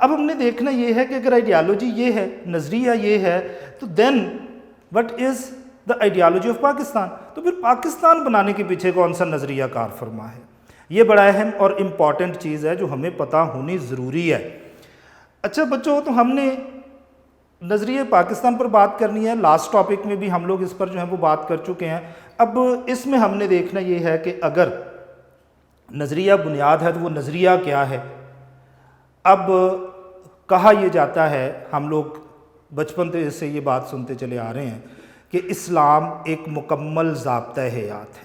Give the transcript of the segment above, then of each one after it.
اب ہم نے دیکھنا یہ ہے کہ اگر آئیڈیالوجی یہ ہے، نظریہ یہ ہے، تو then what is the ideology of Pakistan? تو پھر پاکستان بنانے کے پیچھے کون سا نظریہ کار فرما ہے؟ یہ بڑا اہم اور امپورٹنٹ چیز ہے جو ہمیں پتہ ہونی ضروری ہے۔ اچھا بچوں، تو ہم نے نظریہ پاکستان پر بات کرنی ہے، لاسٹ ٹاپک میں بھی ہم لوگ اس پر جو ہے وہ بات کر چکے ہیں۔ اب اس میں ہم نے دیکھنا یہ ہے کہ اگر نظریہ بنیاد ہے تو وہ نظریہ کیا ہے؟ اب کہا یہ جاتا ہے، ہم لوگ بچپن سے یہ بات سنتے چلے آ رہے ہیں کہ اسلام ایک مکمل ضابطہ حیات ہے۔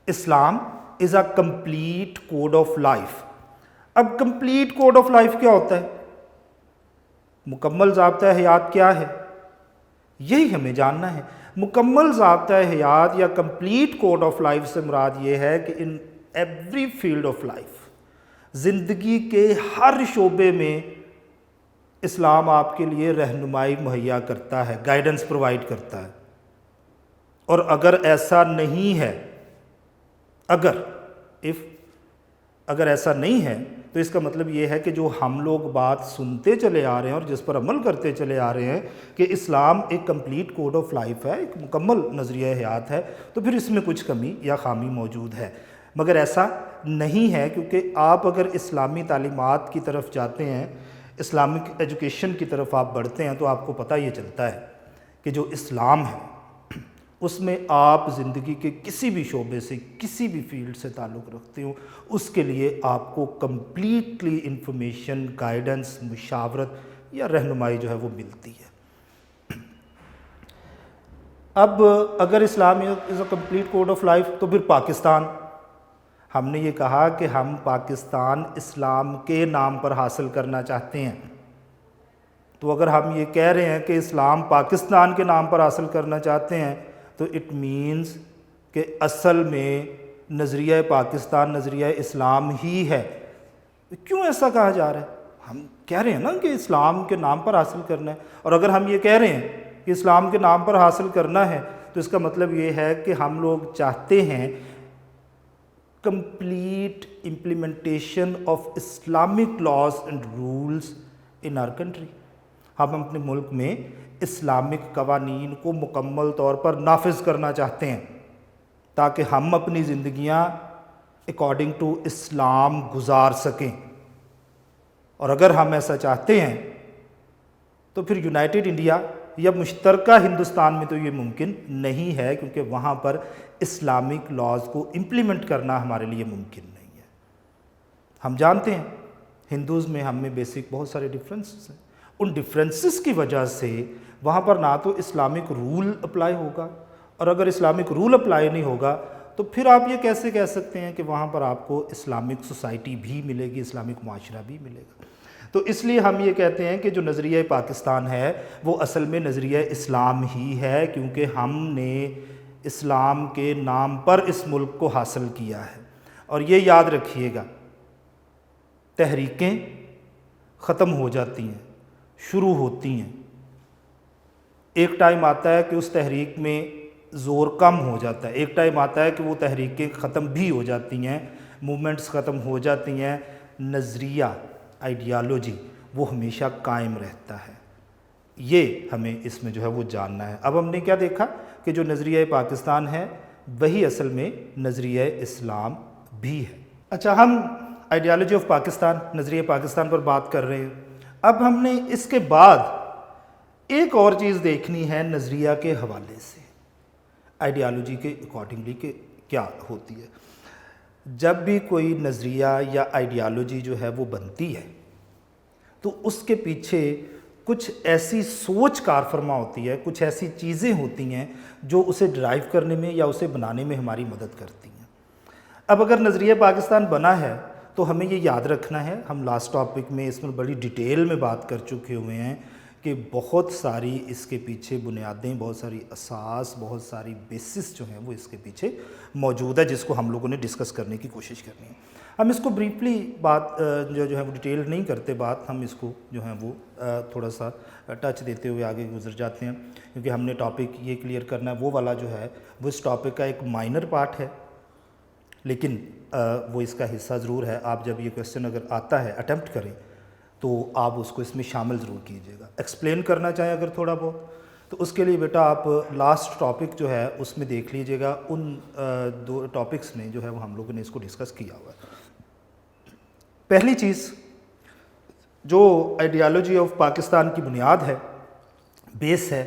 Islam is a complete code of life. اب کمپلیٹ کوڈ آف لائف کیا ہوتا ہے؟ مکمل ضابطہ حیات کیا ہے؟ یہی ہمیں جاننا ہے۔ مکمل ضابطہ حیات یا کمپلیٹ کوڈ آف لائف سے مراد یہ ہے کہ in every field of life, زندگی کے ہر شعبے میں اسلام آپ کے لیے رہنمائی مہیا کرتا ہے، گائیڈنس پرووائڈ کرتا ہے۔ اور اگر ایسا نہیں ہے، اگر ایسا نہیں ہے تو اس کا مطلب یہ ہے کہ جو ہم لوگ بات سنتے چلے آ رہے ہیں اور جس پر عمل کرتے چلے آ رہے ہیں کہ اسلام ایک کمپلیٹ کوڈ آف لائف ہے، ایک مکمل نظریہ حیات ہے، تو پھر اس میں کچھ کمی یا خامی موجود ہے۔ مگر ایسا نہیں ہے، کیونکہ آپ اگر اسلامی تعلیمات کی طرف جاتے ہیں، اسلامک ایجوکیشن کی طرف آپ بڑھتے ہیں، تو آپ کو پتہ یہ چلتا ہے کہ جو اسلام ہے اس میں آپ زندگی کے کسی بھی شعبے سے، کسی بھی فیلڈ سے تعلق رکھتے ہو، اس کے لیے آپ کو کمپلیٹلی انفارمیشن، گائیڈنس، مشاورت یا رہنمائی جو ہے وہ ملتی ہے۔ اب اگر Islam is a complete code of life, تو پھر پاکستان، ہم نے یہ کہا کہ ہم پاکستان اسلام کے نام پر حاصل کرنا چاہتے ہیں۔ تو اگر ہم یہ کہہ رہے ہیں کہ اسلام پاکستان کے نام پر حاصل کرنا چاہتے ہیں، تو اٹ مینز کہ اصل میں نظریہ پاکستان نظریہ اسلام ہی ہے۔ کیوں ایسا کہا جا رہا ہے؟ ہم کہہ رہے ہیں نا کہ اسلام کے نام پر حاصل کرنا ہے، اور اگر ہم یہ کہہ رہے ہیں کہ اسلام کے نام پر حاصل کرنا ہے، تو اس کا مطلب یہ ہے کہ ہم لوگ چاہتے ہیں complete implementation of Islamic laws and rules in our country۔ ہم اپنے ملک میں اسلامک قوانین کو مکمل طور پر نافذ کرنا چاہتے ہیں تاکہ ہم اپنی زندگیاں اکارڈنگ ٹو اسلام گزار سکیں۔ اور اگر ہم ایسا چاہتے ہیں تو پھر یونائٹڈ انڈیا یا مشترکہ ہندوستان میں تو یہ ممکن نہیں ہے، کیونکہ وہاں پر اسلامک لاز کو امپلیمنٹ کرنا ہمارے لیے ممکن نہیں ہے۔ ہم جانتے ہیں ہندوز میں ہم میں بیسک بہت سارے ڈفرینسز ہیں، ان ڈفرینسز کی وجہ سے وہاں پر نہ تو اسلامک رول اپلائی ہوگا، اور اگر اسلامک رول اپلائی نہیں ہوگا تو پھر آپ یہ کیسے کہہ سکتے ہیں کہ وہاں پر آپ کو اسلامک سوسائٹی بھی ملے گی، اسلامک معاشرہ بھی ملے گا؟ تو اس لیے ہم یہ کہتے ہیں کہ جو نظریہ پاکستان ہے وہ اصل میں نظریہ اسلام ہی ہے، کیونکہ ہم نے اسلام کے نام پر اس ملک کو حاصل کیا ہے۔ اور یہ یاد رکھیے گا، تحریکیں ختم ہو جاتی ہیں، شروع ہوتی ہیں، ایک ٹائم آتا ہے کہ اس تحریک میں زور کم ہو جاتا ہے، ایک ٹائم آتا ہے کہ وہ تحریکیں ختم بھی ہو جاتی ہیں، موومنٹس ختم ہو جاتی ہیں، نظریہ آئیڈیالوجی وہ ہمیشہ قائم رہتا ہے۔ یہ ہمیں اس میں جو ہے وہ جاننا ہے۔ اب ہم نے کیا دیکھا کہ جو نظریہ پاکستان ہے وہی اصل میں نظریہ اسلام بھی ہے۔ اچھا، ہم آئیڈیالوجی آف پاکستان، نظریہ پاکستان پر بات کر رہے ہیں۔ اب ہم نے اس کے بعد ایک اور چیز دیکھنی ہے نظریہ کے حوالے سے، آئیڈیالوجی کے اکارڈنگلی کہ کیا ہوتی ہے۔ جب بھی کوئی نظریہ یا آئیڈیالوجی جو ہے وہ بنتی ہے تو اس کے پیچھے کچھ ایسی سوچ کار فرما ہوتی ہے، کچھ ایسی چیزیں ہوتی ہیں جو اسے ڈرائیو کرنے میں یا اسے بنانے میں ہماری مدد کرتی ہیں۔ اب اگر نظریہ پاکستان بنا ہے تو ہمیں یہ یاد رکھنا ہے، ہم لاسٹ ٹاپک میں اس میں بڑی ڈیٹیل میں بات کر چکے ہوئے ہیں کہ بہت ساری اس کے پیچھے بنیادیں، بہت ساری اساس، بہت ساری بیسس جو ہیں وہ اس کے پیچھے موجود ہے، جس کو ہم لوگوں نے ڈسکس کرنے کی کوشش کرنی ہے۔ ہم اس کو بریفلی بات جو ہے وہ ڈیٹیل نہیں کرتے بات، ہم اس کو جو ہے وہ تھوڑا سا ٹچ دیتے ہوئے آگے گزر جاتے ہیں، کیونکہ ہم نے ٹاپک یہ کلیئر کرنا ہے وہ والا جو ہے وہ اس ٹاپک کا ایک مائنر پارٹ ہے، لیکن وہ اس کا حصہ ضرور ہے۔ آپ جب یہ کویسچن اگر آتا ہے اٹیمپٹ کریں تو آپ اس کو اس میں شامل ضرور کیجیے گا. ایکسپلین کرنا چاہیں اگر تھوڑا بہت تو اس کے لیے بیٹا آپ لاسٹ ٹاپک جو ہے اس میں دیکھ لیجیے گا. ان 2 ٹاپکس میں جو ہے وہ ہم لوگوں نے اس کو ڈسکس کیا ہوا ہے. پہلی چیز جو آئیڈیالوجی آف پاکستان کی بنیاد ہے، بیس ہے،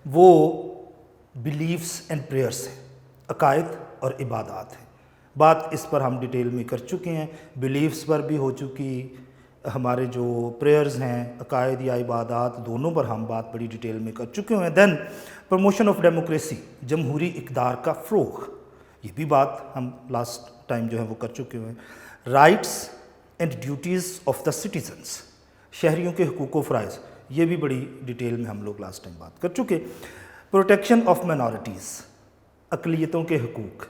وہ بلیفس اینڈ پریئرس ہیں، عقائد اور عبادات ہیں. بات اس پر ہم ڈیٹیل میں کر چکے ہیں، بلیفس پر بھی ہو چکی، ہمارے جو پریئرز ہیں، عقائد یا عبادات، دونوں پر ہم بات بڑی ڈیٹیل میں کر چکے ہیں. دین پروموشن آف ڈیموکریسی، جمہوری اقدار کا فروغ، یہ بھی بات ہم لاسٹ ٹائم جو ہے وہ کر چکے ہیں. Rights and duties of the citizens, شہریوں کے حقوق و فرائض، یہ بھی بڑی ڈیٹیل میں ہم لوگ لاسٹ ٹائم بات کر چکے. پروٹیکشن آف مائنارٹیز، اقلیتوں کے حقوق،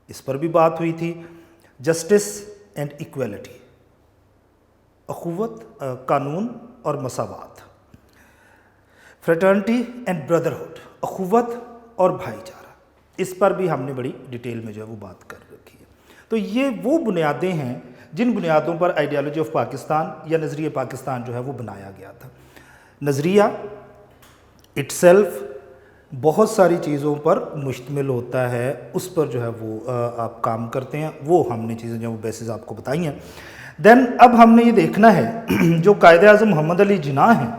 اس پر بھی بات ہوئی تھی. جسٹس اینڈ ایکویلٹی، اخوت، قانون اور مساوات. فریٹرنٹی اینڈ بردرہڈ، اخوت اور بھائی چارہ، اس پر بھی ہم نے بڑی ڈیٹیل میں جو ہے وہ بات کر رکھی ہے. تو یہ وہ بنیادیں ہیں جن بنیادوں پر آئیڈیالوجی آف پاکستان یا نظریہ پاکستان جو ہے وہ بنایا گیا تھا. نظریہ اٹ سیلف بہت ساری چیزوں پر مشتمل ہوتا ہے، اس پر جو ہے وہ آپ کام کرتے ہیں، وہ ہم نے چیزیں جو ہیں وہ بیسز آپ کو بتائی ہیں. دین اب ہم نے یہ دیکھنا ہے جو قائد اعظم محمد علی جناح ہیں،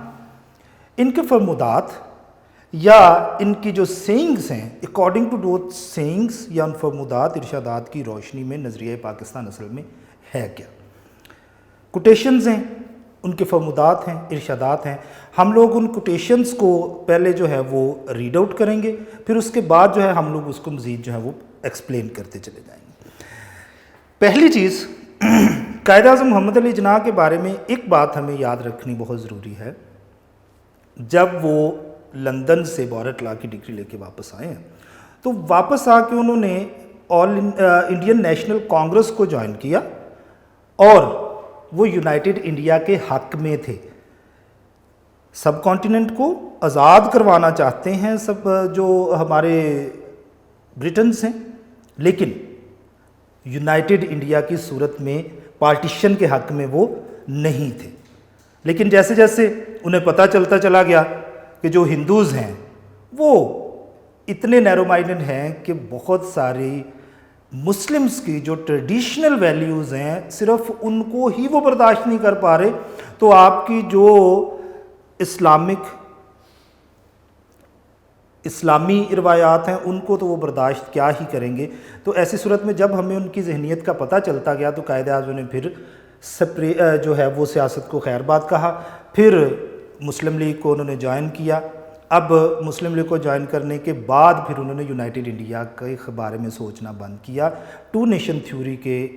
ان کے فرمودات یا ان کی جو سینگز ہیں، اکارڈنگ ٹو دوز سینگز یا ان فرمودات، ارشادات کی روشنی میں نظریہ پاکستان اصل میں ہے کیا. کوٹیشنز ہیں، ان کے فرمودات ہیں، ارشادات ہیں. ہم لوگ ان کوٹیشنز کو پہلے جو ہے وہ ریڈ آؤٹ کریں گے، پھر اس کے بعد جو ہے ہم لوگ اس کو مزید جو ہے وہ ایکسپلین کرتے چلے جائیں گے. پہلی چیز، قائد اعظم محمد علی جناح کے بارے میں ایک بات ہمیں یاد رکھنی بہت ضروری ہے. جب وہ لندن سے بارٹ لا کی ڈگری لے کے واپس آئے ہیں تو واپس آ کے انہوں نے آل انڈین نیشنل کانگریس کو جوائن کیا اور وہ یونائٹڈ انڈیا کے حق میں تھے. سب کانٹیننٹ کو آزاد کروانا چاہتے ہیں سب جو ہمارے برٹنز ہیں، لیکن یونائٹڈ انڈیا کی صورت میں پارٹیشن کے حق میں وہ نہیں تھے. لیکن جیسے جیسے انہیں پتہ چلتا چلا گیا کہ جو ہندوز ہیں وہ اتنے نیرو مائنڈڈ ہیں کہ بہت ساری مسلمز کی جو ٹریڈیشنل ویلیوز ہیں صرف ان کو ہی وہ برداشت نہیں کر پا رہے، تو آپ کی جو اسلامی روایات ہیں ان کو تو وہ برداشت کیا ہی کریں گے. تو ایسی صورت میں جب ہمیں ان کی ذہنیت کا پتہ چلتا گیا تو قائد اعظم نے پھر جو ہے وہ سیاست کو خیر بات کہا. پھر مسلم لیگ کو انہوں نے جوائن کیا. اب مسلم لیگ کو جوائن کرنے کے بعد پھر انہوں نے یونائٹڈ انڈیا کے بارے میں سوچنا بند کیا. 2 نیشن تھیوری کے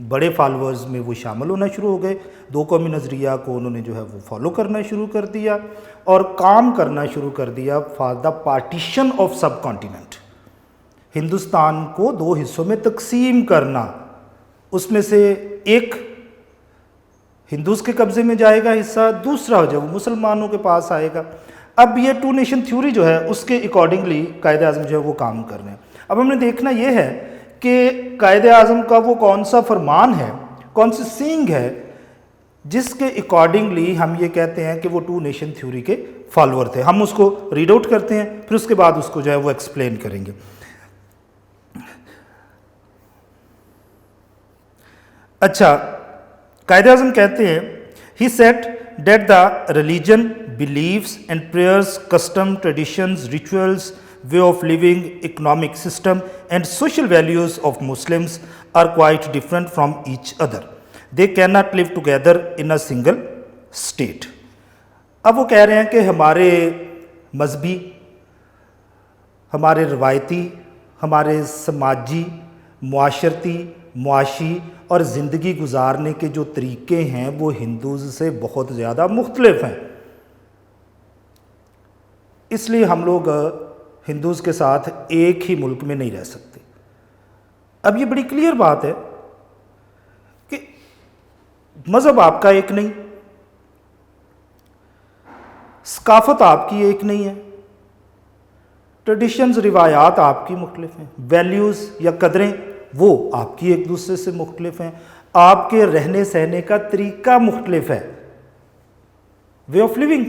بڑے فالورز میں وہ شامل ہونا شروع ہو گئے. 2 قومی نظریہ کو انہوں نے جو ہے وہ فالو کرنا شروع کر دیا اور کام کرنا شروع کر دیا for the partition of sub continent. Hindustan کو 2 حصوں میں تقسیم کرنا، اس میں سے ایک ہندوز کے قبضے میں جائے گا حصہ، دوسرا جو وہ مسلمانوں کے پاس آئے گا. اب یہ 2 نیشن تھیوری جو ہے اس کے اکارڈنگلی قائد اعظم جو ہے وہ کام کر رہے ہیں. اب ہم نے دیکھنا یہ ہے کہ قائد اعظم کا وہ کون سا فرمان ہے، کون سی سینگ ہے جس کے اکارڈنگلی ہم یہ کہتے ہیں کہ وہ 2 نیشن تھیوری کے فالوور تھے. ہم اس کو ریڈ آؤٹ کرتے ہیں، پھر اس کے بعد اس کو جو ہے وہ ایکسپلین کریں گے. اچھا، قائد اعظم کہتے ہیں he said that the religion, beliefs and prayers, custom, traditions, rituals, way of living, economic system and social values of Muslims are quite different from each other. They cannot live together in a single state. اب وہ کہہ رہے ہیں کہ ہمارے مذہبی، ہمارے روایتی، ہمارے سماجی، معاشرتی، معاشی اور زندگی گزارنے کے جو طریقے ہیں وہ ہندوز سے بہت زیادہ مختلف ہیں، اس لیے ہم لوگ ہندوز کے ساتھ ایک ہی ملک میں نہیں رہ سکتے. اب یہ بڑی کلیئر بات ہے کہ مذہب آپ کا ایک نہیں، ثقافت آپ کی ایک نہیں ہے، ٹریڈیشنز، روایات آپ کی مختلف ہیں، ویلیوز یا قدریں وہ آپ کی ایک دوسرے سے مختلف ہیں، آپ کے رہنے سہنے کا طریقہ مختلف ہے. Way of living.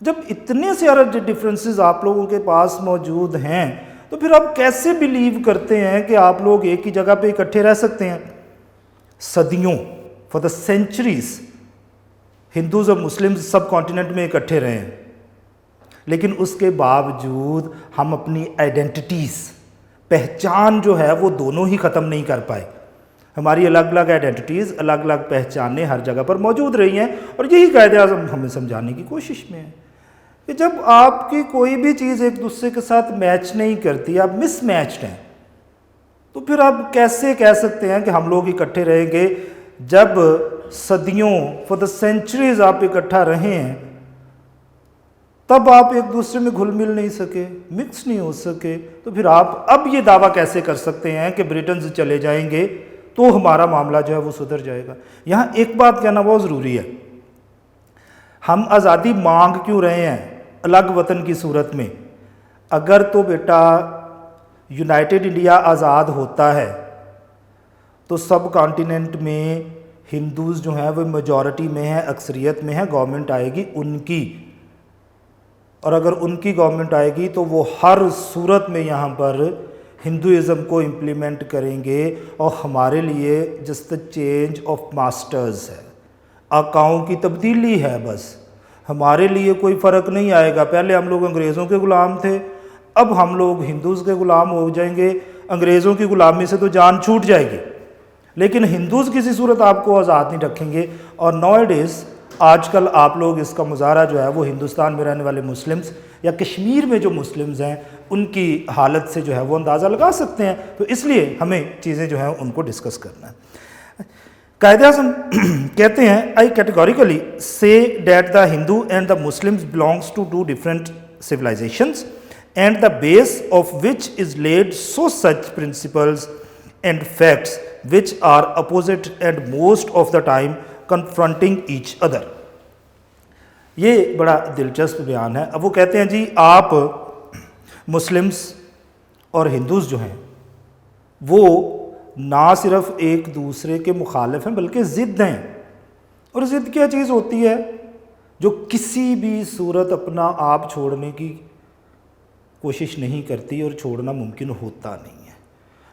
جب اتنے سارے ڈفرینسز آپ لوگوں کے پاس موجود ہیں تو پھر آپ کیسے بلیو کرتے ہیں کہ آپ لوگ ایک ہی جگہ پہ اکٹھے رہ سکتے ہیں؟ صدیوں، فار دا سینچریز ہندوز اور مسلمز سب کانٹیننٹ میں اکٹھے رہے ہیں، لیکن اس کے باوجود ہم اپنی آئیڈینٹیٹیز، پہچان جو ہے وہ دونوں ہی ختم نہیں کر پائے. ہماری الگ الگ آئیڈینٹیٹیز، الگ الگ پہچانیں ہر جگہ پر موجود رہی ہیں، اور یہی قائد اعظم ہمیں سمجھانے کی کوشش میں ہے کہ جب آپ کی کوئی بھی چیز ایک دوسرے کے ساتھ میچ نہیں کرتی، آپ مس میچڈ ہیں، تو پھر آپ کیسے کہہ سکتے ہیں کہ ہم لوگ اکٹھے رہیں گے؟ جب صدیوں، فار دا سینچریز آپ اکٹھا رہے ہیں، تب آپ ایک دوسرے میں گھل مل نہیں سکے، مکس نہیں ہو سکے، تو پھر آپ اب یہ دعویٰ کیسے کر سکتے ہیں کہ برٹن سے چلے جائیں گے تو ہمارا معاملہ جو ہے وہ سدھر جائے گا؟ یہاں ایک بات کہنا بہت ضروری ہے، ہم آزادی مانگ کیوں رہے ہیں الگ وطن کی صورت میں؟ اگر تو بیٹا یونائٹڈ انڈیا آزاد ہوتا ہے تو سب کانٹیننٹ میں ہندوز جو ہیں وہ میجورٹی میں ہیں، اکثریت میں ہیں، گورنمنٹ آئے گی ان کی، اور اگر ان کی گورنمنٹ آئے گی تو وہ ہر صورت میں یہاں پر ہندوازم کو امپلیمنٹ کریں گے، اور ہمارے لیے جسٹ چینج آف ماسٹرز ہے، آقاؤں کی تبدیلی ہے، بس ہمارے لیے کوئی فرق نہیں آئے گا. پہلے ہم لوگ انگریزوں کے غلام تھے، اب ہم لوگ ہندوز کے غلام ہو جائیں گے. انگریزوں کی غلامی سے تو جان چھوٹ جائے گی، لیکن ہندوز کسی صورت آپ کو آزاد نہیں رکھیں گے. اور نو ڈیز آج کل آپ لوگ اس کا مظاہرہ جو ہے وہ ہندوستان میں رہنے والے مسلمز یا کشمیر میں جو مسلمز ہیں ان کی حالت سے جو ہے وہ اندازہ لگا سکتے ہیں. تو اس لیے ہمیں چیزیں جو ہیں ان کو ڈسکس کرنا ہے. قائد اعظم کہتے ہیں I categorically say that the Hindu and the Muslims belongs to two different civilizations and the base of which is laid so such principles and facts which are opposite and most of the time confronting each other. یہ بڑا دلچسپ بیان ہے. اب وہ کہتے ہیں جی آپ مسلمز اور ہندوز جو ہیں وہ نہ صرف ایک دوسرے کے مخالف ہیں بلکہ ضد ہیں. اور ضد کیا چیز ہوتی ہے؟ جو کسی بھی صورت اپنا آپ چھوڑنے کی کوشش نہیں کرتی اور چھوڑنا ممکن ہوتا نہیں ہے.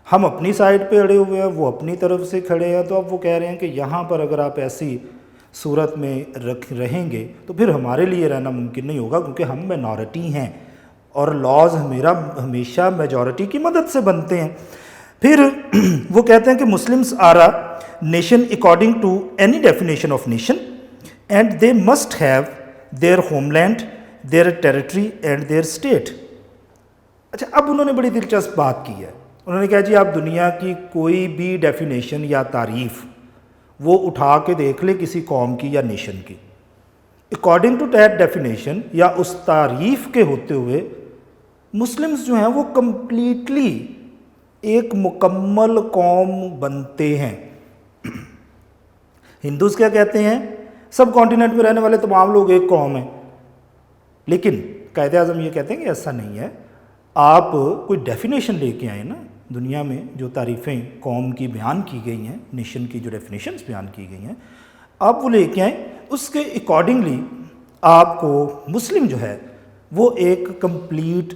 ہم اپنی سائڈ پہ اڑے ہوئے ہیں، وہ اپنی طرف سے کھڑے ہیں. تو اب وہ کہہ رہے ہیں کہ یہاں پر اگر آپ ایسی صورت میں رہیں گے تو پھر ہمارے لیے رہنا ممکن نہیں ہوگا، کیونکہ ہم مائنورٹی ہیں اور لاز ہمیشہ میجورٹی کی مدد سے بنتے ہیں. پھر وہ کہتے ہیں کہ Muslims are a nation according to any definition of nation and they must have their homeland, their territory and their state. اچھا، اب انہوں نے بڑی دلچسپ بات کی ہے. انہوں نے کہا جی آپ دنیا کی کوئی بھی ڈیفینیشن یا تعریف وہ اٹھا کے دیکھ لے کسی قوم کی یا نیشن کی، اکارڈنگ ٹو دیٹ ڈیفینیشن یا اس تعریف کے ہوتے ہوئے مسلمز جو ہیں وہ کمپلیٹلی ایک مکمل قوم بنتے ہیں. ہندوز کیا کہتے ہیں؟ سب کانٹیننٹ میں رہنے والے تمام لوگ ایک قوم ہیں. لیکن قائد اعظم یہ کہتے ہیں کہ ایسا نہیں ہے. آپ کوئی ڈیفینیشن لے کے آئیں نا، دنیا میں جو تعریفیں قوم کی بیان کی گئی ہیں، نیشن کی جو ڈیفینیشنز بیان کی گئی ہیں، آپ وہ لے کے آئیں. اس کے اکارڈنگلی آپ کو مسلم جو ہے وہ ایک کمپلیٹ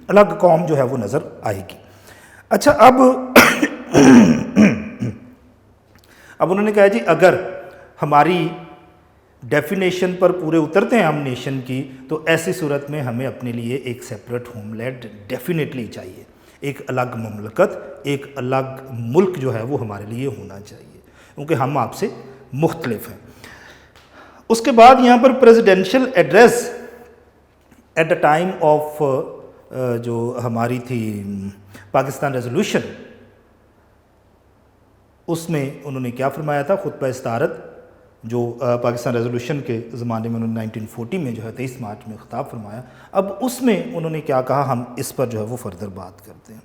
الگ قوم جو ہے وہ نظر آئے گی. اچھا، اب انہوں نے کہا جی اگر ہماری ڈیفینیشن پر پورے اترتے ہیں ہم نیشن کی، تو ایسی صورت میں ہمیں اپنے لیے ایک سیپریٹ ہوم لینڈ ڈیفینیٹلی چاہیے. ایک الگ مملکت، ایک الگ ملک جو ہے وہ ہمارے لیے ہونا چاہیے، کیونکہ ہم آپ سے مختلف ہیں. اس کے بعد یہاں پر presidential address at the time of جو ہماری تھی پاکستان ریزولوشن، اس میں انہوں نے کیا فرمایا تھا؟ خطبہ استعارت جو پاکستان ریزولوشن کے زمانے میں انہوں نے 1940 میں جو ہے 23 مارچ میں خطاب فرمایا. اب اس میں انہوں نے کیا کہا، ہم اس پر جو ہے وہ فردر بات کرتے ہیں.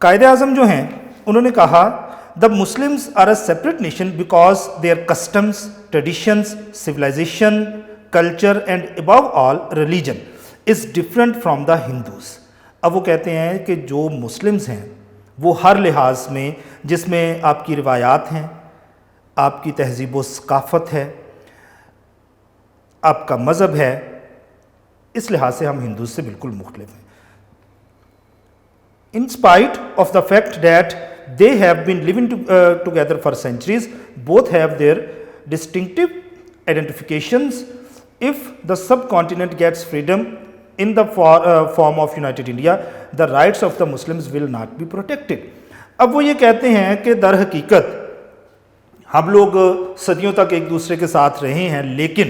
قائد اعظم جو ہیں انہوں نے کہا the Muslims are a separate nation because their customs, traditions, civilization, culture and above all religion is different from the Hindus. اب وہ کہتے ہیں کہ جو مسلمز ہیں وہ ہر لحاظ میں، جس میں آپ کی روایات ہیں، آپ کی تہذیب و ثقافت ہے، آپ کا مذہب ہے، اس لحاظ سے ہم ہندو سے بالکل مختلف ہیں. In spite of the fact that they have been living together for centuries, both have their distinctive identifications. If the subcontinent gets freedom in the form of United India, the rights of the Muslims will not be protected. اب وہ یہ کہتے ہیں کہ در حقیقت ہم لوگ صدیوں تک ایک دوسرے کے ساتھ رہے ہیں، لیکن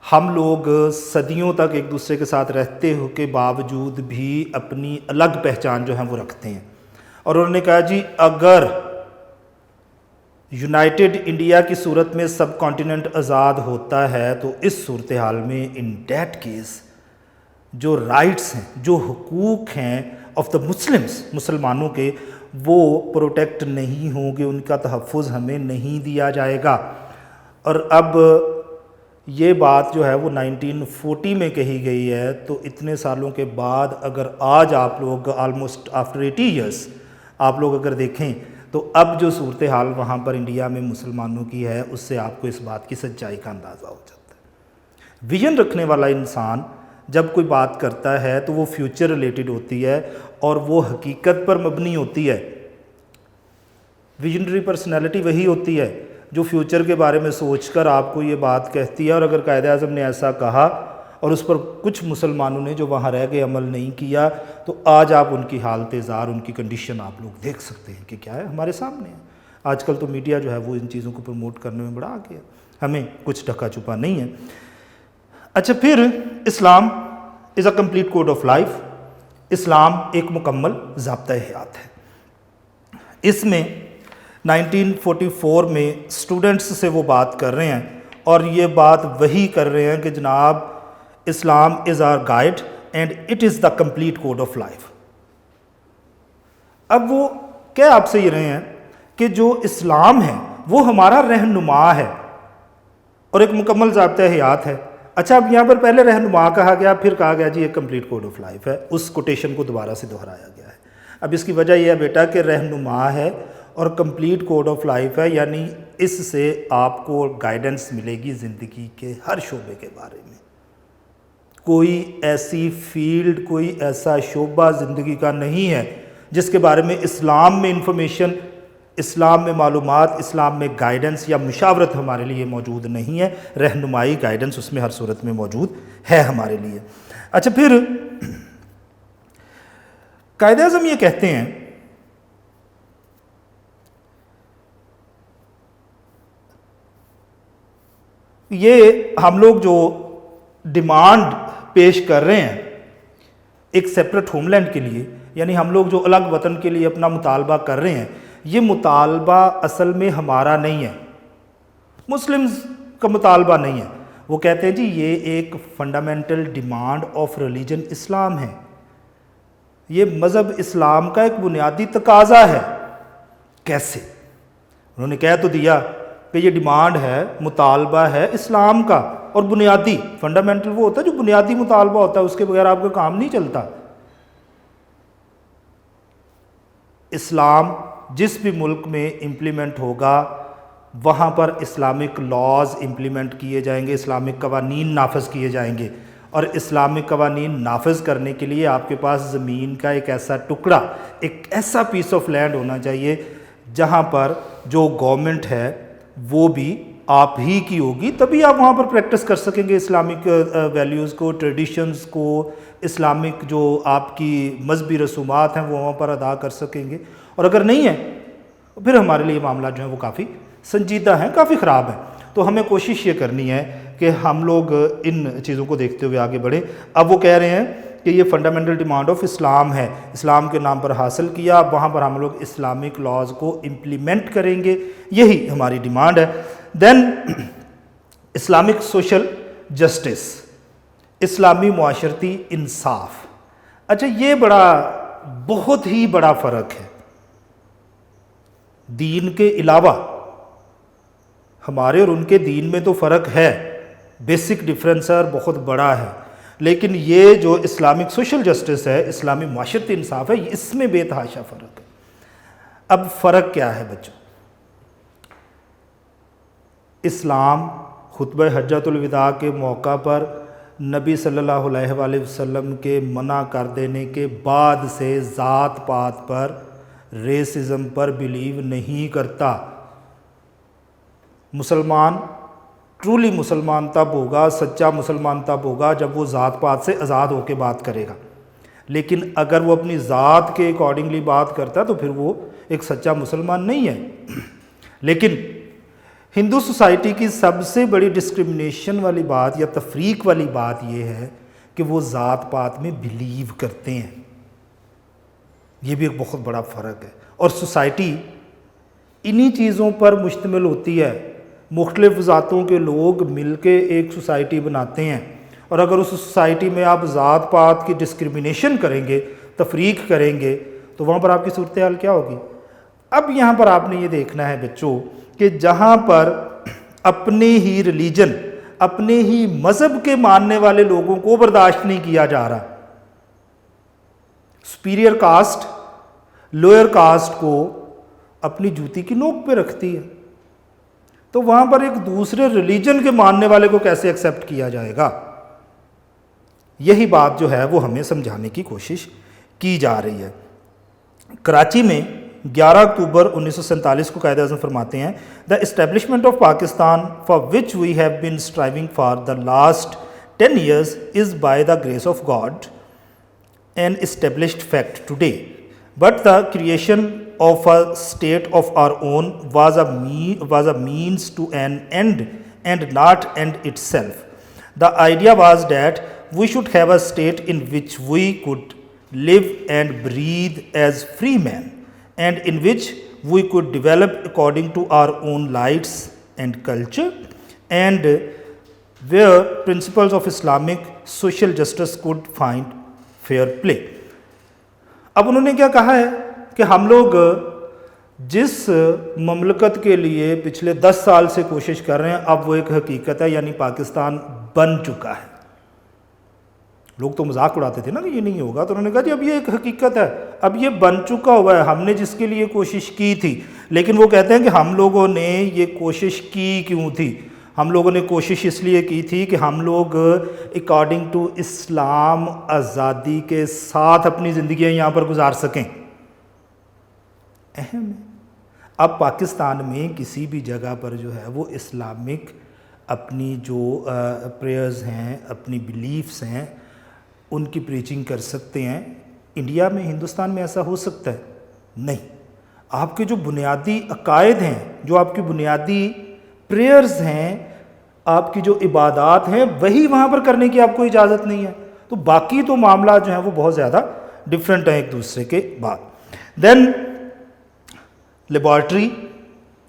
ہم لوگ صدیوں تک ایک دوسرے کے ساتھ رہتے ہو کے باوجود بھی اپنی الگ پہچان جو ہے وہ رکھتے ہیں. اور انہوں نے کہا جی اگر یونائٹڈ انڈیا کی صورت میں سب کانٹیننٹ آزاد ہوتا ہے تو اس صورتحال میں ان دیٹ کیس جو رائٹس ہیں، جو حقوق ہیں آف دا مسلمس، مسلمانوں کے، وہ پروٹیکٹ نہیں ہوں گے، ان کا تحفظ ہمیں نہیں دیا جائے گا. اور اب یہ بات جو ہے وہ 1940 میں کہی گئی ہے، تو اتنے سالوں کے بعد اگر آج آپ لوگ آلموسٹ آفٹر 80 ایئرس آپ لوگ اگر دیکھیں تو اب جو صورتحال وہاں پر انڈیا میں مسلمانوں کی ہے، اس سے آپ کو اس بات کی سچائی کا اندازہ ہو جاتا ہے. ویژن رکھنے والا انسان جب کوئی بات کرتا ہے تو وہ فیوچر ریلیٹڈ ہوتی ہے اور وہ حقیقت پر مبنی ہوتی ہے. ویژنری پرسنالٹی وہی ہوتی ہے جو فیوچر کے بارے میں سوچ کر آپ کو یہ بات کہتی ہے، اور اگر قائد اعظم نے ایسا کہا اور اس پر کچھ مسلمانوں نے جو وہاں رہ کے عمل نہیں کیا، تو آج آپ ان کی حالت زار، ان کی کنڈیشن آپ لوگ دیکھ سکتے ہیں کہ کیا ہے، ہمارے سامنے ہے. آج کل تو میڈیا جو ہے وہ ان چیزوں کو پروموٹ کرنے میں بڑا آگے ہے، ہمیں کچھ ڈھکا چھپا نہیں ہے. اچھا، پھر Islam is a complete code of life. اسلام ایک مکمل ضابطۂ حیات ہے. اس میں 1944 میں اسٹوڈنٹس سے وہ بات کر رہے ہیں اور یہ بات وہی کر رہے ہیں کہ جناب Islam is our guide and it is the complete code of life. اب وہ کیا آپ سے یہ رہے ہیں کہ جو اسلام ہے وہ ہمارا رہنما ہے اور ایک مکمل ضابطۂ حیات ہے. اچھا، اب یہاں پر پہلے رہنما کہا گیا، پھر کہا گیا جی یہ کمپلیٹ کوڈ آف لائف ہے. اس کوٹیشن کو دوبارہ سے دہرایا گیا ہے. اب اس کی وجہ یہ ہے بیٹا کہ رہنما ہے اور کمپلیٹ کوڈ آف لائف ہے، یعنی اس سے آپ کو گائیڈنس ملے گی زندگی کے ہر شعبے کے بارے میں. کوئی ایسی فیلڈ، کوئی ایسا شعبہ زندگی کا نہیں ہے جس کے بارے میں اسلام میں انفارمیشن، اسلام میں معلومات، اسلام میں گائیڈنس یا مشاورت ہمارے لیے موجود نہیں ہے. رہنمائی، گائیڈنس اس میں ہر صورت میں موجود ہے ہمارے لیے. اچھا، پھر قائد اعظم یہ کہتے ہیں یہ ہم لوگ جو ڈیمانڈ پیش کر رہے ہیں ایک سیپریٹ ہوم لینڈ کے لیے، یعنی ہم لوگ جو الگ وطن کے لیے اپنا مطالبہ کر رہے ہیں، یہ مطالبہ اصل میں ہمارا نہیں ہے، مسلمز کا مطالبہ نہیں ہے. وہ کہتے ہیں جی یہ ایک فنڈامنٹل ڈیمانڈ آف ریلیجن اسلام ہے، یہ مذہب اسلام کا ایک بنیادی تقاضا ہے. کیسے؟ انہوں نے کہہ تو دیا کہ یہ ڈیمانڈ ہے، مطالبہ ہے اسلام کا، اور بنیادی فنڈامنٹل وہ ہوتا ہے جو بنیادی مطالبہ ہوتا ہے، اس کے بغیر آپ کا کام نہیں چلتا. اسلام جس بھی ملک میں امپلیمنٹ ہوگا وہاں پر اسلامک لاز امپلیمنٹ کیے جائیں گے، اسلامک قوانین نافذ کیے جائیں گے. اور اسلامک قوانین نافذ کرنے کے لیے آپ کے پاس زمین کا ایک ایسا ٹکڑا، ایک ایسا پیس آف لینڈ ہونا چاہیے جہاں پر جو گورنمنٹ ہے وہ بھی آپ ہی کی ہوگی، تبھی آپ وہاں پر پریکٹس کر سکیں گے اسلامک ویلیوز کو، ٹریڈیشنز کو، اسلامک جو آپ کی مذہبی رسومات ہیں وہ وہاں پر ادا کر سکیں گے. اور اگر نہیں ہے پھر ہمارے لیے معاملات جو ہیں وہ کافی سنجیدہ ہیں، کافی خراب ہیں. تو ہمیں کوشش یہ کرنی ہے کہ ہم لوگ ان چیزوں کو دیکھتے ہوئے آگے بڑھیں. اب وہ کہہ رہے ہیں کہ یہ فنڈامنٹل ڈیمانڈ آف اسلام ہے، اسلام کے نام پر حاصل کیا، اب وہاں پر ہم لوگ اسلامک لاز کو امپلیمنٹ کریں گے، یہی ہماری ڈیمانڈ ہے. دین اسلامک سوشل جسٹس، اسلامی معاشرتی انصاف. اچھا، یہ بہت ہی بڑا فرق ہے. دین کے علاوہ ہمارے اور ان کے دین میں تو فرق ہے، بیسک ڈفرینس ہے اور بہت بڑا ہے، لیکن یہ جو اسلامک سوشل جسٹس ہے، اسلامی معاشرتی انصاف ہے، اس میں بے تحاشا فرق ہے. اب فرق کیا ہے بچوں؟ اسلام خطبہ حجۃ الوداع کے موقع پر نبی صلی اللہ علیہ وآلہ وسلم کے منع کر دینے کے بعد سے ذات پات پر ریسزم پر بلیو نہیں کرتا۔ مسلمان ٹرولی مسلمان تب ہوگا، سچا مسلمان تب ہوگا جب وہ ذات پات سے آزاد ہو کے بات کرے گا، لیکن اگر وہ اپنی ذات کے اکارڈنگلی بات کرتا ہے تو پھر وہ ایک سچا مسلمان نہیں ہے۔ لیکن ہندو سوسائٹی کی سب سے بڑی ڈسکرمنیشن والی بات یا تفریق والی بات یہ ہے کہ وہ ذات پات میں بلیو کرتے ہیں۔ یہ بھی ایک بہت بڑا فرق ہے، اور سوسائٹی انہی چیزوں پر مشتمل ہوتی ہے۔ مختلف ذاتوں کے لوگ مل کے ایک سوسائٹی بناتے ہیں، اور اگر اس سوسائٹی میں آپ ذات پات کی ڈسکرمنیشن کریں گے، تفریق کریں گے، تو وہاں پر آپ کی صورتحال کیا ہوگی؟ اب یہاں پر آپ نے یہ دیکھنا ہے بچوں کہ جہاں پر اپنے ہی ریلیجن، اپنے ہی مذہب کے ماننے والے لوگوں کو برداشت نہیں کیا جا رہا، سپیریئر کاسٹ لوئر کاسٹ کو اپنی جوتی کی نوک پہ رکھتی ہے، تو وہاں پر ایک دوسرے ریلیجن کے ماننے والے کو کیسے ایکسیپٹ کیا جائے گا؟ یہی بات جو ہے وہ ہمیں سمجھانے کی کوشش کی جا رہی ہے۔ کراچی میں 11 اکتوبر 1947 کو قائد اعظم فرماتے ہیں the establishment of Pakistan for which we have been striving for the last 10 years is by the grace of God an established fact today, but the creation of a state of our own was a means to an end and not end itself. The idea was that we should have a state in which we could live and breathe as free men, and in which we could develop according to our own lights and culture, and where principles of Islamic social justice could find fair play. اب انہوں نے کیا کہا ہے کہ ہم لوگ جس مملکت کے لیے پچھلے 10 سال سے کوشش کر رہے ہیں اب وہ ایک حقیقت ہے، یعنی پاکستان بن چکا ہے۔ لوگ تو مذاق اڑاتے تھے نا کہ یہ نہیں ہوگا، تو انہوں نے کہا جی اب یہ ایک حقیقت ہے، اب یہ بن چکا ہوا ہے، ہم نے جس کے لیے کوشش کی تھی۔ لیکن وہ کہتے ہیں کہ ہم لوگوں نے یہ کوشش کی کیوں تھی؟ ہم لوگوں نے کوشش اس لیے کی تھی کہ ہم لوگ اکارڈنگ ٹو اسلام آزادی کے ساتھ اپنی زندگیاں یہاں پر گزار سکیں۔ اہم ہے۔ اب پاکستان میں کسی بھی جگہ پر جو ہے وہ اسلامک اپنی جو پریئرز ہیں، اپنی بلیفس ہیں، ان کی پریچنگ کر سکتے ہیں۔ انڈیا میں، ہندوستان میں ایسا ہو سکتا ہے؟ نہیں۔ آپ کے جو بنیادی عقائد ہیں، جو آپ کی بنیادی پریئرز ہیں، آپ کی جو عبادات ہیں، وہی وہاں پر کرنے کی آپ کو اجازت نہیں ہے۔ تو باقی تو معاملات جو ہیں وہ بہت زیادہ ڈفرینٹ ہیں ایک دوسرے کے بعد۔ دین لیبارٹری،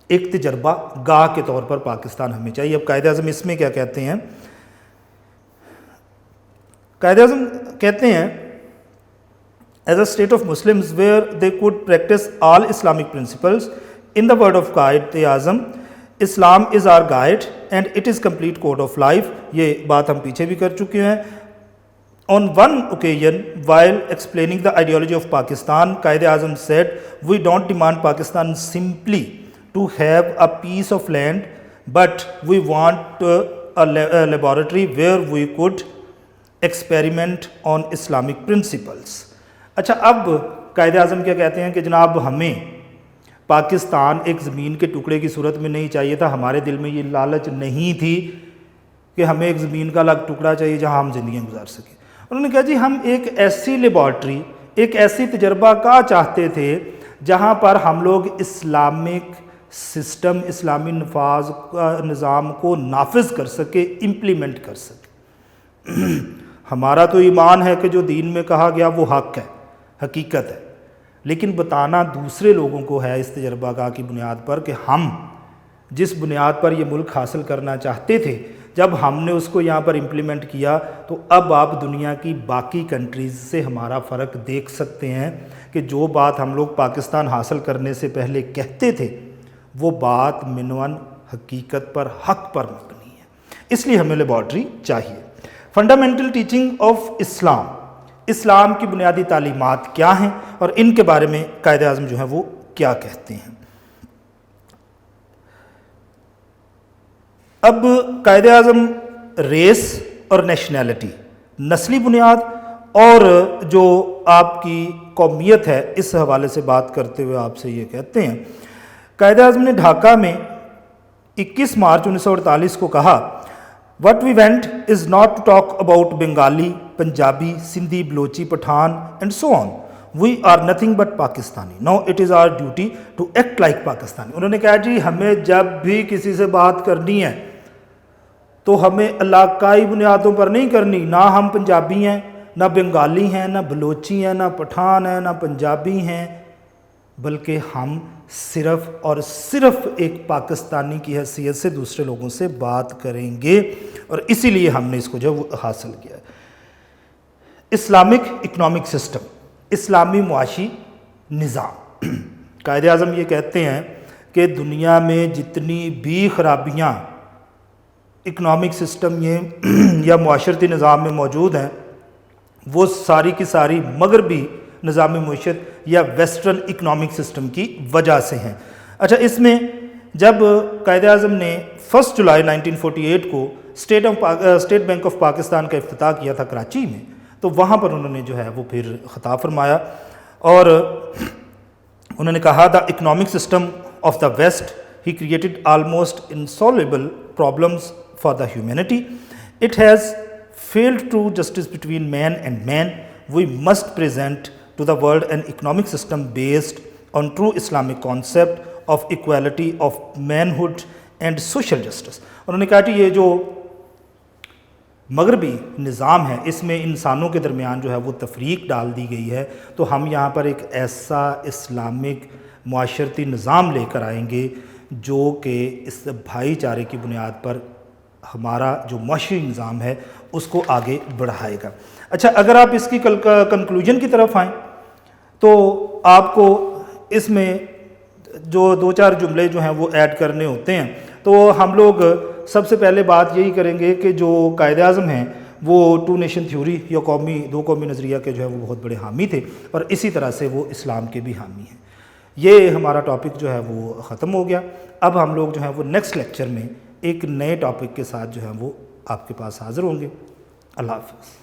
ایک تجربہ گاہ کے طور پر پاکستان ہمیں چاہیے۔ اب قائد اعظم اس میں کیا کہتے ہیں؟ قائد اعظم کہتے ہیں as a state of Muslims where they could practice all Islamic principles, in the word of Quaid Azam Islam is our guide and it is complete code of life۔ یہ بات ہم پیچھے بھی کر چکے ہیں۔ On one occasion, while explaining the ideology of Pakistan, Quaid Azam said, we don't demand Pakistan simply to have a piece of land, but we want a laboratory where we could experiment on Islamic principles۔ اچھا، اب قائد اعظم کیا کہتے ہیں کہ جناب ہمیں پاکستان ایک زمین کے ٹکڑے کی صورت میں نہیں چاہیے تھا، ہمارے دل میں یہ لالچ نہیں تھی کہ ہمیں ایک زمین کا الگ ٹکڑا چاہیے جہاں ہم زندگیاں گزار سکیں۔ انہوں نے کہا جی ہم ایک ایسی لیبارٹری، ایک ایسی تجربہ کا چاہتے تھے جہاں پر ہم لوگ اسلامک سسٹم، اسلامی نفاذ نظام کو نافذ کر سکے، امپلیمنٹ کر سکے۔ ہمارا تو ایمان ہے کہ جو دین میں کہا گیا وہ حق ہے، حقیقت ہے، لیکن بتانا دوسرے لوگوں کو ہے اس تجربہ گاہ کی بنیاد پر کہ ہم جس بنیاد پر یہ ملک حاصل کرنا چاہتے تھے، جب ہم نے اس کو یہاں پر امپلیمنٹ کیا تو اب آپ دنیا کی باقی کنٹریز سے ہمارا فرق دیکھ سکتے ہیں کہ جو بات ہم لوگ پاکستان حاصل کرنے سے پہلے کہتے تھے وہ بات منون حقیقت پر، حق پر مبنی ہے۔ اس لیے ہمیں لیبارٹری چاہیے۔ فنڈامنٹل ٹیچنگ آف اسلام، اسلام کی بنیادی تعلیمات کیا ہیں اور ان کے بارے میں قائد اعظم جو ہیں وہ کیا کہتے ہیں؟ اب قائد اعظم ریس اور نیشنلٹی، نسلی بنیاد اور جو آپ کی قومیت ہے، اس حوالے سے بات کرتے ہوئے آپ سے یہ کہتے ہیں، قائد اعظم نے ڈھاکہ میں 21 مارچ 1948 کو کہا، "What we went is not to talk about Bengali, Punjabi, Sindhi, Balochi, Pathan and so on. We are nothing but Pakistani. Now it is our duty to act like Pakistani." انہوں نے کہا جی ہمیں جب بھی کسی سے بات کرنی ہے تو ہمیں علاقائی بنیادوں پر نہیں کرنی، نہ ہم پنجابی ہیں، نہ بنگالی ہیں، نہ بلوچی ہیں، نہ پٹھان ہیں، نہ پنجابی ہیں، بلکہ ہم صرف اور صرف ایک پاکستانی کی حیثیت سے دوسرے لوگوں سے بات کریں گے، اور اسی لیے ہم نے اس کو جو حاصل کیا ہے۔ اسلامک اکنامک سسٹم، اسلامی معاشی نظام۔ قائد اعظم یہ کہتے ہیں کہ دنیا میں جتنی بھی خرابیاں اکنامک سسٹم یا معاشرتی نظام میں موجود ہیں، وہ ساری کی ساری مغربی نظام معیشت یا ویسٹرن اکنامک سسٹم کی وجہ سے ہیں۔ اچھا، اس میں جب قائد اعظم نے 1 جولائی 1948 کو اسٹیٹ بینک آف پاکستان کا افتتاح کیا تھا کراچی میں، تو وہاں پر انہوں نے جو ہے وہ پھر خطاب فرمایا اور انہوں نے کہا، "the economic system of the West he created almost insolvable problems for the humanity. It has failed true justice between man and man. We must present to the world an economic system based on true Islamic concept of equality of manhood and social justice." انہوں نے کہا کہ یہ جو مغربی نظام ہے، اس میں انسانوں کے درمیان جو ہے وہ تفریق ڈال دی گئی ہے، تو ہم یہاں پر ایک ایسا اسلامک معاشرتی نظام لے کر آئیں گے جو کہ اس بھائی چارے کی بنیاد پر ہمارا جو معاشی نظام ہے اس کو آگے بڑھائے گا۔ اچھا، اگر آپ اس کی کنکلوژن کی طرف آئیں تو آپ کو اس میں جو 2-4 جملے جو ہیں وہ ایڈ کرنے ہوتے ہیں، تو ہم لوگ سب سے پہلے بات یہی کریں گے کہ جو قائد اعظم ہیں وہ 2 نیشن تھیوری یا دو قومی نظریہ کے جو ہے وہ بہت بڑے حامی تھے، اور اسی طرح سے وہ اسلام کے بھی حامی ہیں۔ یہ ہمارا ٹاپک جو ہے وہ ختم ہو گیا۔ اب ہم لوگ جو ہیں وہ نیکسٹ لیکچر میں ایک نئے ٹاپک کے ساتھ جو ہے وہ آپ کے پاس حاضر ہوں گے۔ اللہ حافظ۔